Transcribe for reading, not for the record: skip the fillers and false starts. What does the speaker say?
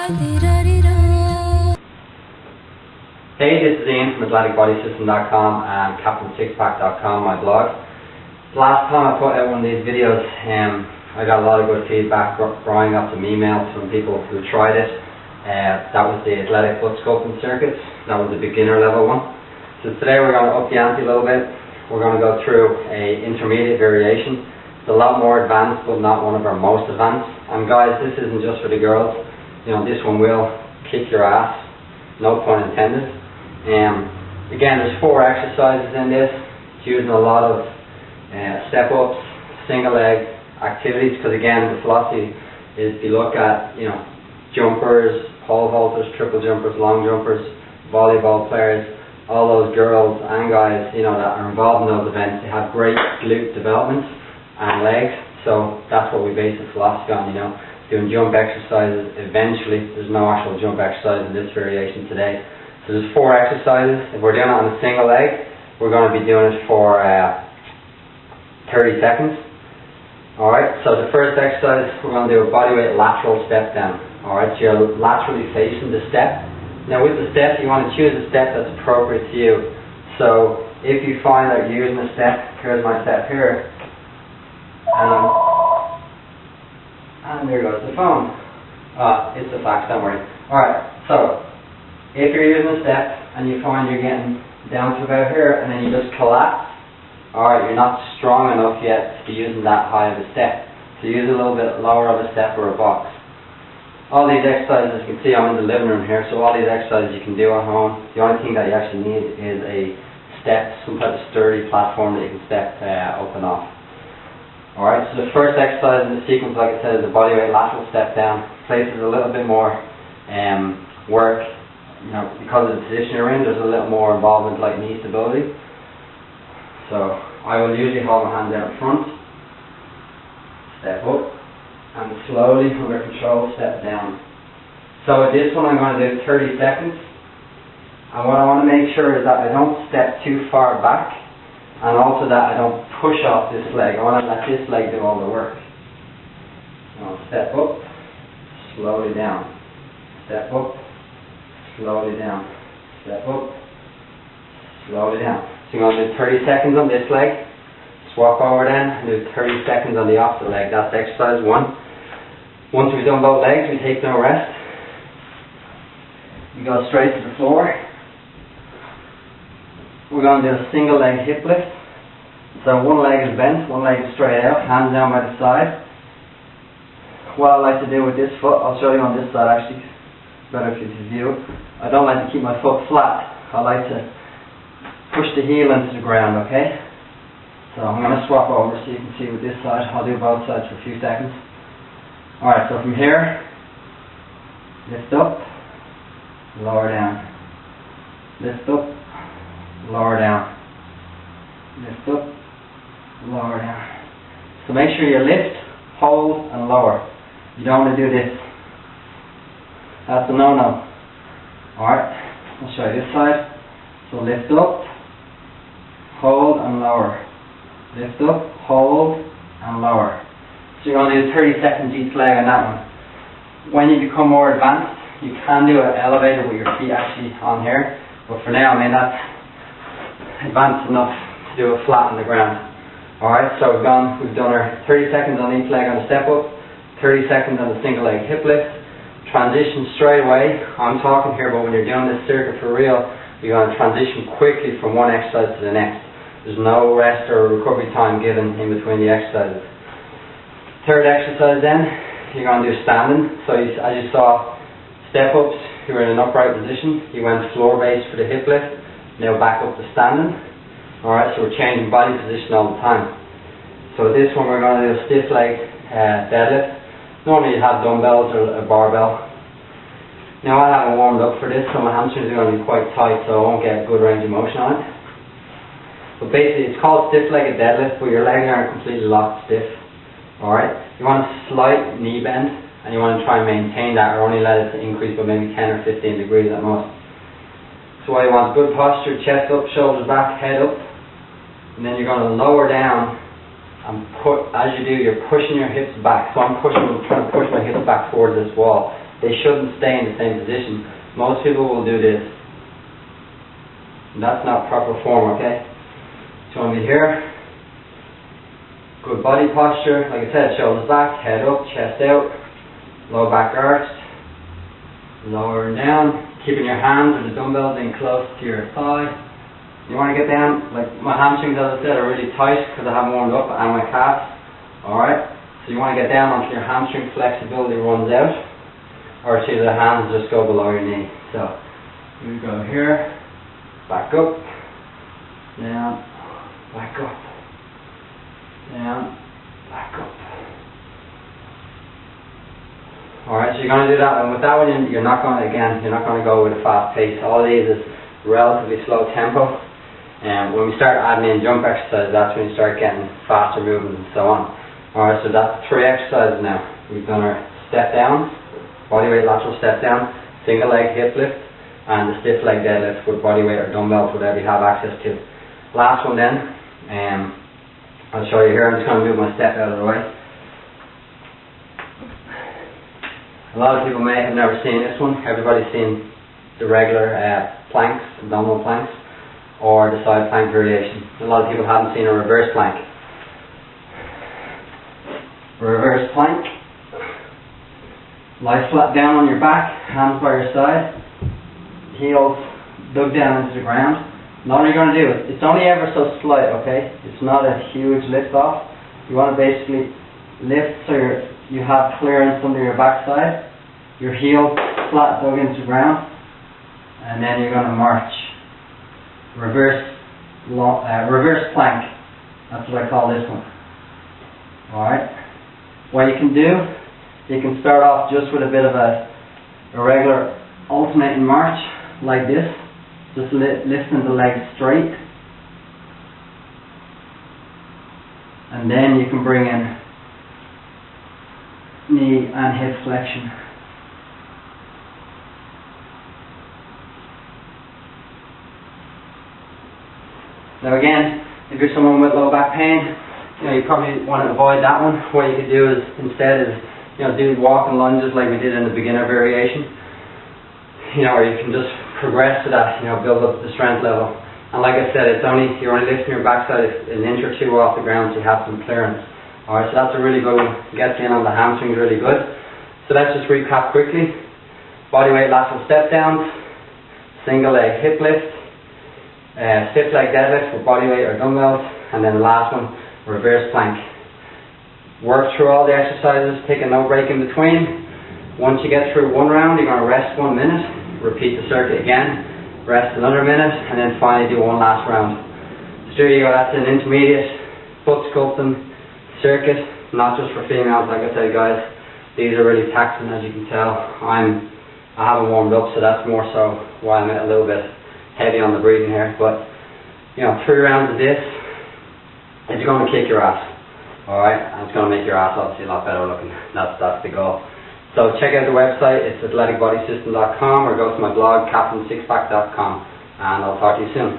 Hey, this is Ian from AthleticBodySystem.com and CaptainSixPack.com, my blog. Last time I put out one of these videos, I got a lot of good feedback. Brian got some emails from people who tried it. That was the Athletic Butt Sculpting Circuit. That was the beginner level one. So today we're going to up the ante a little bit. We're going to go through a intermediate variation. It's a lot more advanced, but not one of our most advanced. And guys, this isn't just for the girls. You know, this one will kick your ass. No pun intended. Again, there's 4 exercises in this. It's using a lot of step-ups, single leg activities, because again, the philosophy is to look at, you know, jumpers, pole vaulters, triple jumpers, long jumpers, volleyball players, all those girls and guys, you know, that are involved in those events. They have great glute development and legs, so that's what we base the philosophy on, you know, doing jump exercises eventually. There's no actual jump exercise in this variation today. So there's 4 exercises. If we're doing it on a single leg, we're going to be doing it for 30 seconds. Alright, so the first exercise, we're going to do a bodyweight lateral step down. Alright, so you're laterally facing the step. Now with the step, you want to choose a step that's appropriate to you. So if you find that you're using a step, here's my step here, and there goes the phone. It's a fax, don't worry. Alright, so if you're using a step and you find you're getting down to about here and then you just collapse, alright, you're not strong enough yet to be using that high of a step. So use a little bit lower of a step or a box. All these exercises, you can see I'm in the living room here, so all these exercises you can do at home. The only thing that you actually need is a step, some type of sturdy platform that you can step up and off. Alright, so the first exercise in the sequence, like I said, is the bodyweight lateral step down. Places a little bit more work. You know, because of the position you're in, there's a little more involvement like knee stability. So I will usually hold my hand out front, step up, and slowly, under control, step down. So with this one I'm going to do 30 seconds. And what I want to make sure is that I don't step too far back, and also that I don't push off this leg. I want to let this leg do all the work. I'll step up, slowly down, step up, slowly down, step up, slowly down. So I'm going to do 30 seconds on this leg, swap over then, and do 30 seconds on the opposite leg. That's exercise 1. Once we've done both legs, we take no rest. We go straight to the floor. We're going to do a single leg hip lift. So one leg is bent, one leg is straight out, hands down by the side. What I like to do with this foot, I'll show you on this side actually, better if you can view. I don't like to keep my foot flat. I like to push the heel into the ground, okay? So I'm going to swap over so you can see with this side. I'll do both sides for a few seconds. Alright, so from here, lift up, lower down. Lift up, lower down. Lift up, lower down. So make sure you lift, hold, and lower. You don't want to do this. That's a no-no. Alright, I'll show you this side. So lift up, hold and lower. Lift up, hold and lower. So you're going to do 30 seconds each leg on that one. When you become more advanced, you can do an elevator with your feet actually on here. But for now, I mean, that's advanced enough to do it flat on the ground. Alright, so we've done our 30 seconds on each leg on the step up, 30 seconds on the single leg hip lift. Transition straight away. I'm talking here, but when you're doing this circuit for real, you're going to transition quickly from one exercise to the next. There's no rest or recovery time given in between the exercises. Third exercise then, you're going to do standing. So as you saw, step ups, you were in an upright position. You went floor base for the hip lift. Now back up to standing. Alright, so we're changing body position all the time. So with this one we're going to do a stiff leg deadlift. Normally you have dumbbells or a barbell. Now I haven't warmed up for this, so my hamstrings are going to be quite tight, so I won't get good range of motion on it. But basically it's called stiff-legged deadlift, but your legs aren't completely locked stiff. Alright? You want a slight knee bend, and you want to try and maintain that, or only let it increase by maybe 10 or 15 degrees at most. So what you want is good posture, chest up, shoulders back, head up. And then you're going to lower down and as you do, you're pushing your hips back. So I'm trying to push my hips back towards this wall. they shouldn't stay in the same position. Most people will do this. That's not proper form, okay? So I'm here. Good body posture. Like I said, shoulders back, head up, chest out, low back arched, lower and down, keeping your hands or the dumbbells in close to your thigh. You want to get down, like my hamstrings, as I said, are really tight because I haven't warmed up, and my calves. Alright? So you want to get down until your hamstring flexibility runs out, or till the hands just go below your knee. So you go here, back up, down, back up, down, back up. Alright, so you're going to do that, and with that one you're not going to go with a fast pace. All of these is relatively slow tempo, and when we start adding in jump exercises, that's when you start getting faster movements and so on. Alright, so that's 3 exercises now. We've done our step down, bodyweight lateral step down, single leg hip lift, and the stiff leg deadlift with bodyweight or dumbbells, whatever you have access to. Last one then, I'll show you here. I'm just going to move my step out of the way. A lot of people may have never seen this one. Everybody's seen the regular planks, abdominal planks, or the side plank variation. A lot of people haven't seen a reverse plank. Reverse plank. Lie flat down on your back, hands by your side, heels dug down into the ground. And all you're going to do, it's only ever so slight, okay? It's not a huge lift off. You want to basically lift so you have clearance under your backside, your heel flat dug into the ground, and then you're going to march. Reverse plank. That's what I call this one. Alright. What you can do, you can start off just with a bit of a regular alternating march like this, just lifting the legs straight, and then you can bring in knee and hip flexion. Now again, if you're someone with low back pain, you probably want to avoid that one. What you could do is instead do walking lunges like we did in the beginner variation. Or you can just progress to that, build up the strength level. And like I said, you're only lifting your backside an inch or two off the ground, so you have some clearance. Alright, so that's a really good one. Gets in on the hamstrings really good. So let's just recap quickly. Bodyweight lateral step downs, single leg hip lift, stiff leg deadlift with bodyweight or dumbbells, and then the last one, reverse plank. Work through all the exercises, take a no break in between. Once you get through one round, you're going to rest 1 minute, repeat the circuit again, rest another minute, and then finally do one last round. So there you go, that's an intermediate butt sculpting circuit, not just for females. Like I said, guys, these are really taxing, as you can tell. I haven't warmed up, so that's more so why I'm a little bit heavy on the breathing here. But 3 rounds of this, it's going to kick your ass. Alright, and it's going to make your ass obviously a lot better looking. That's the goal. So check out the website, it's athleticbodysystem.com, or go to my blog, captainsixpack.com, and I'll talk to you soon.